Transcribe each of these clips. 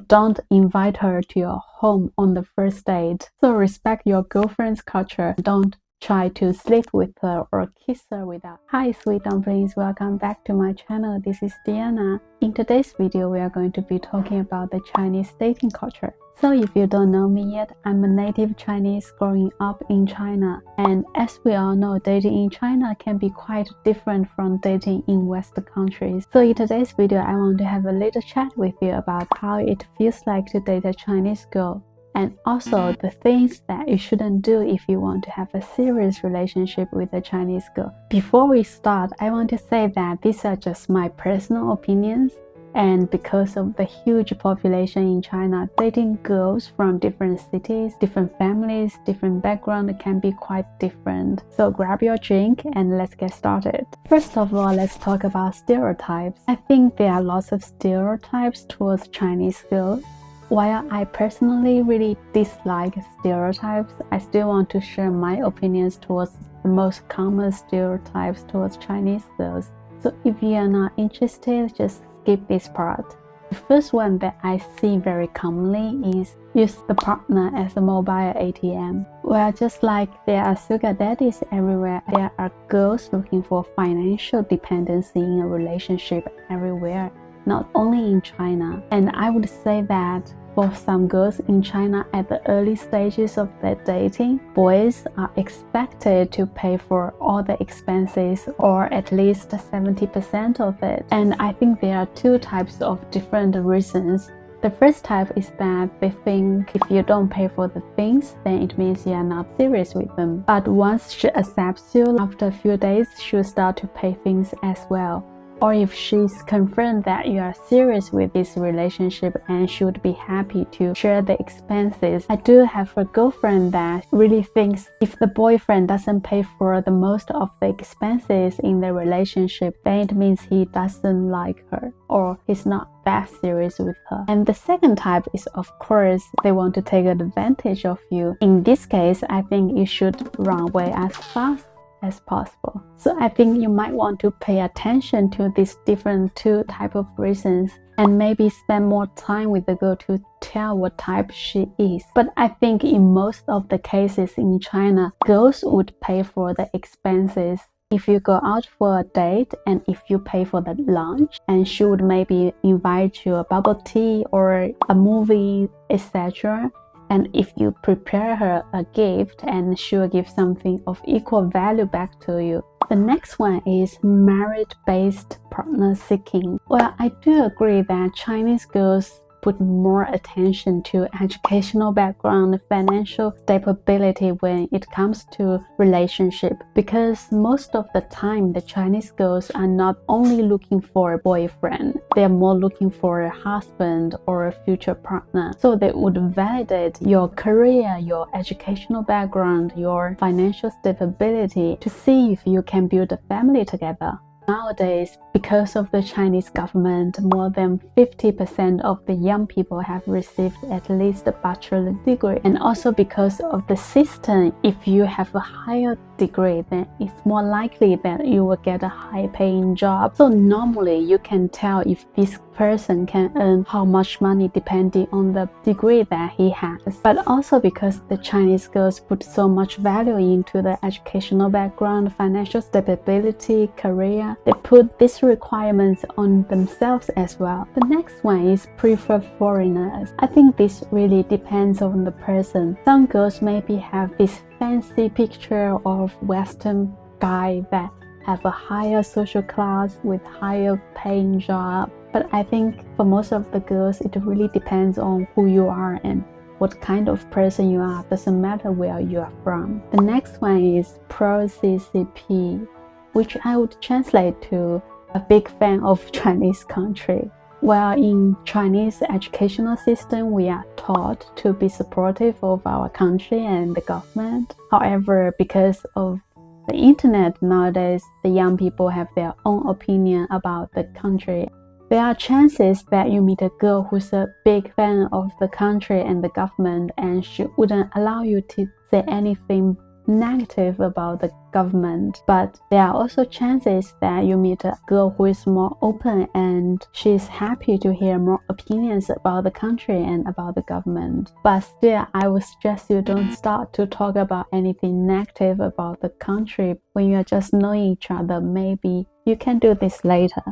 don't invite her to your home on the first date. So respect your girlfriend's culture. Don't try to sleep with her or kiss her without. Hi sweet dumplings, welcome back to my channel. This is Diana. In today's video, we are going to be talking about the Chinese dating culture. So if you don't know me yet, I'm a native Chinese growing up in China. And as we all know, dating in China can be quite different from dating in Western countries. So in today's video, I want to have a little chat with you about how it feels like to date a Chinese girl. And also the things that you shouldn't do if you want to have a serious relationship with a Chinese girl. Before we start, I want to say that these are just my personal opinions. And because of the huge population in China, dating girls from different cities, different families, different backgrounds can be quite different. So grab your drink and let's get started. First of all, let's talk about stereotypes. I think there are lots of stereotypes towards Chinese girls. While I personally really dislike stereotypes, I still want to share my opinions towards the most common stereotypes towards Chinese girls. So if you are not interested, just skip this part. The first one that I see very commonly is use the partner as a mobile ATM. Well, just like there are sugar daddies everywhere, there are girls looking for financial dependency in a relationship everywhere, not only in China. And I would say that for some girls in China at the early stages of their dating, boys are expected to pay for all the expenses or at least 70% of it. And I think there are two types of different reasons. The first type is that they think if you don't pay for the things, then it means you are not serious with them. But once she accepts you, after a few days, she'll start to pay things as well. Or if she's confirmed that you are serious with this relationship and she would be happy to share the expenses. I do have a girlfriend that really thinks if the boyfriend doesn't pay for the most of the expenses in the relationship, then it means he doesn't like her or he's not that serious with her. And the second type is, of course, they want to take advantage of you. In this case, I think you should run away as fast as possible. So I think you might want to pay attention to these different two type of reasons and maybe spend more time with the girl to tell what type she is. But I think in most of the cases in China, girls would pay for the expenses. If you go out for a date and if you pay for the lunch, and she would maybe invite you a bubble tea or a movie, etc. And if you prepare her a gift, and she will give something of equal value back to you. The next one is merit-based partner seeking. Well, I do agree that Chinese girls put more attention to educational background, financial stability when it comes to relationship, because most of the time the Chinese girls are not only looking for a boyfriend, they are more looking for a husband or a future partner. So they would validate your career, your educational background, your financial stability to see if you can build a family together. Nowadays, because of the Chinese government, more than 50% of the young people have received at least a bachelor degree. And also because of the system, if you have a higher degree, then it's more likely that you will get a high-paying job. So normally you can tell if this person can earn how much money depending on the degree that he has. But also because the Chinese girls put so much value into the educational background, financial stability, career, they put these requirements on themselves as well. The next one is prefer foreigners. I think this really depends on the person. Some girls maybe have this fancy picture of Western guy that have a higher social class with higher paying job. But I think for most of the girls, it really depends on who you are and what kind of person you are. Doesn't matter where you are from. The next one is pro-CCP, which I would translate to a big fan of Chinese country. Well, in Chinese educational system, we are taught to be supportive of our country and the government. However, because of the internet nowadays, the young people have their own opinion about the country. There are chances that you meet a girl who's a big fan of the country and the government, and she wouldn't allow you to say anything negative about the government, but there are also chances that you meet a girl who is more open and she's happy to hear more opinions about the country and about the government. But still, I would suggest you don't start to talk about anything negative about the country when you're just knowing each other. Maybe you can do this later.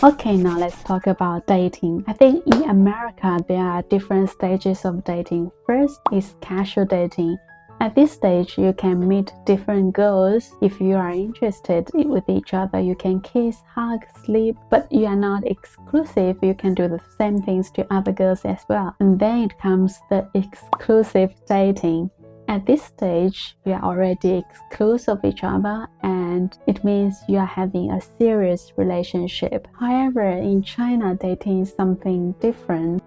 Okay, now let's talk about dating. I think in America, there are different stages of dating. First is casual dating. At this stage, you can meet different girls. If you are interested with each other, you can kiss, hug, sleep, but you are not exclusive. You can do the same things to other girls as well. And then it comes the exclusive dating. At this stage, you are already exclusive of each other, and it means you are having a serious relationship. However, in China, dating is something different.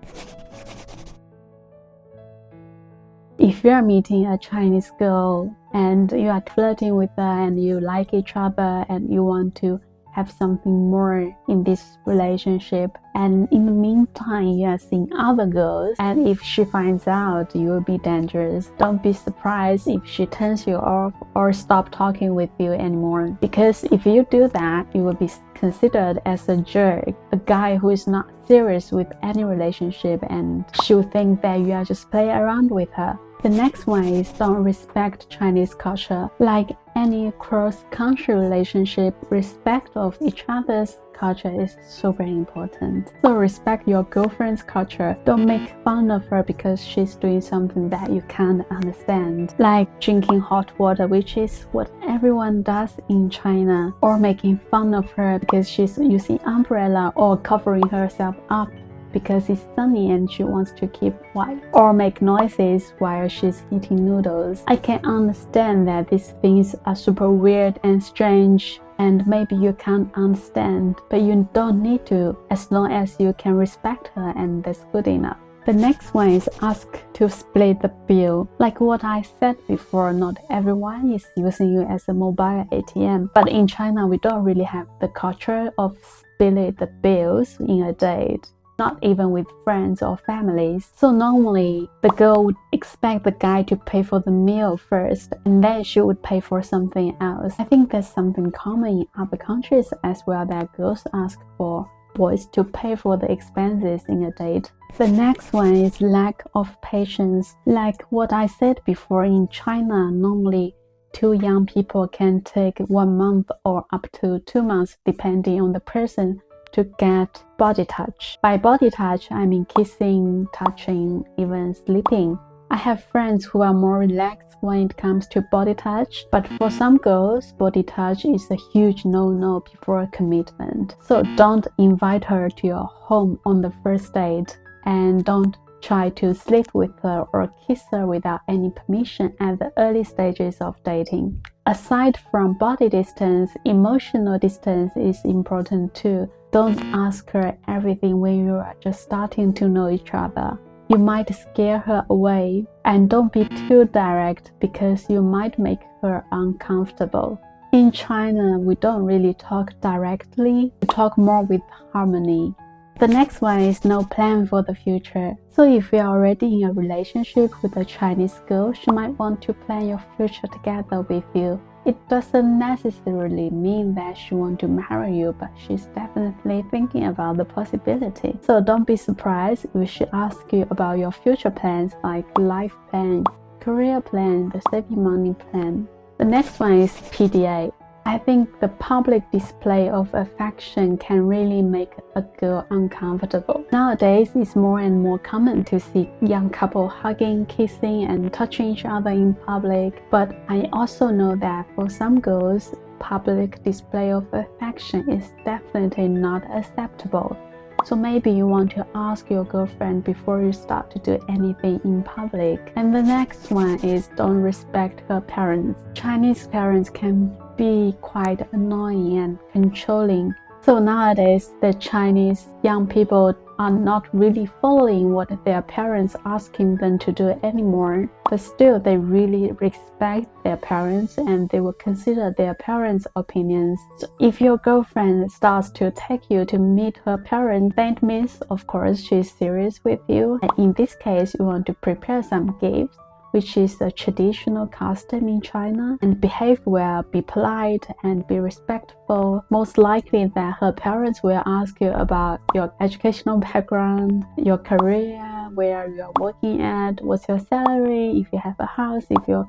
If you are meeting a Chinese girl and you are flirting with her and you like each other and you want to have something more in this relationship, and in the meantime you are seeing other girls, and if she finds out, you will be dangerous. Don't be surprised if she turns you off or stop talking with you anymore, because if you do that, you will be considered as a jerk, a guy who is not serious with any relationship, and she will think that you are just playing around with her. The next one is don't respect Chinese culture. Like any cross-country relationship, respect of each other's culture is super important. So respect your girlfriend's culture. Don't make fun of her because she's doing something that you can't understand, like drinking hot water, which is what everyone does in China, or making fun of her because she's using umbrella or covering herself up because it's sunny and she wants to keep white, or make noises while she's eating noodles. I can understand that these things are super weird and strange, and maybe you can't understand, but you don't need to, as long as you can respect her, and that's good enough. The next one is ask to split the bill. Like what I said before, not everyone is using you as a mobile ATM, but in China we don't really have the culture of split the bills in a date, not even with friends or families. So normally the girl would expect the guy to pay for the meal first, and then she would pay for something else. I think that's something common in other countries as well, that girls ask for boys to pay for the expenses in a date. The next one is lack of patience. Like what I said before, in China, normally two young people can take 1 month or up to 2 months, depending on the person, to get body touch. By body touch, I mean kissing, touching, even sleeping. I have friends who are more relaxed when it comes to body touch, but for some girls, body touch is a huge no-no before a commitment. So don't invite her to your home on the first date, and don't try to sleep with her or kiss her without any permission at the early stages of dating. Aside from body distance, emotional distance is important too. Don't ask her everything when you are just starting to know each other. You might scare her away, and don't be too direct because you might make her uncomfortable. In China, we don't really talk directly, we talk more with harmony. The next one is no plan for the future. So if you are already in a relationship with a Chinese girl, she might want to plan your future together with you. It doesn't necessarily mean that she wants to marry you, but she's definitely thinking about the possibility. So don't be surprised if she asks you about your future plans, like life plan, career plan, the saving money plan. The next one is PDA. I think the public display of affection can really make a girl uncomfortable. Nowadays, it's more and more common to see young couples hugging, kissing, and touching each other in public. But I also know that for some girls, public display of affection is definitely not acceptable. So maybe you want to ask your girlfriend before you start to do anything in public. And the next one is don't respect her parents. Chinese parents can be quite annoying and controlling. So nowadays, the Chinese young people are not really following what their parents asking them to do anymore, but still they really respect their parents and they will consider their parents' opinions. So if your girlfriend starts to take you to meet her parents, then it means, of course, she's serious with you. And in this case, you want to prepare some gifts which is a traditional custom in China, and behave well, be polite, and be respectful. Most likely that her parents will ask you about your educational background, your career, where you are working at, what's your salary, if you have a house, if you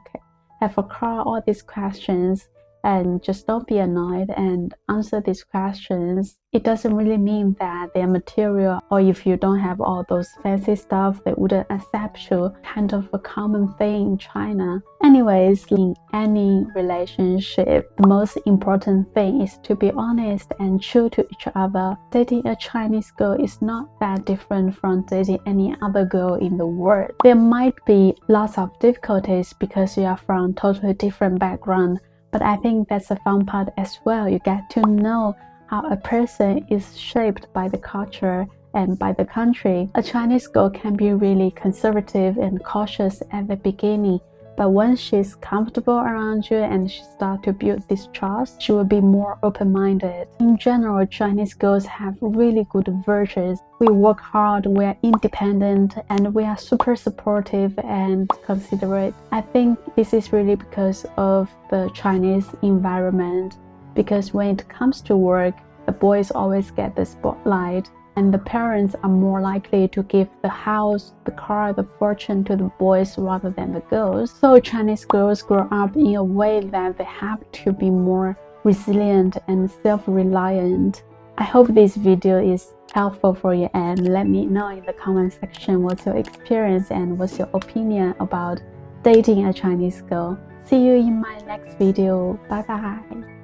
have a car, all these questions. And just don't be annoyed and answer these questions. It doesn't really mean that they're material, or if you don't have all those fancy stuff, they wouldn't accept you. Kind of a common thing in China. Anyways, in any relationship, the most important thing is to be honest and true to each other. Dating a Chinese girl is not that different from dating any other girl in the world. There might be lots of difficulties because you are from totally different background, but I think that's the fun part as well. You get to know how a person is shaped by the culture and by the country. A Chinese girl can be really conservative and cautious at the beginning, but once she's comfortable around you and she starts to build this trust, she will be more open-minded. In general, Chinese girls have really good virtues. We work hard, we are independent, and we are super supportive and considerate. I think this is really because of the Chinese environment, because when it comes to work, the boys always get the spotlight, and the parents are more likely to give the house, the car, the fortune to the boys rather than the girls. So Chinese girls grow up in a way that they have to be more resilient and self-reliant. I hope this video is helpful for you, and let me know in the comment section what's your experience and what's your opinion about dating a Chinese girl. See you in my next video. Bye bye.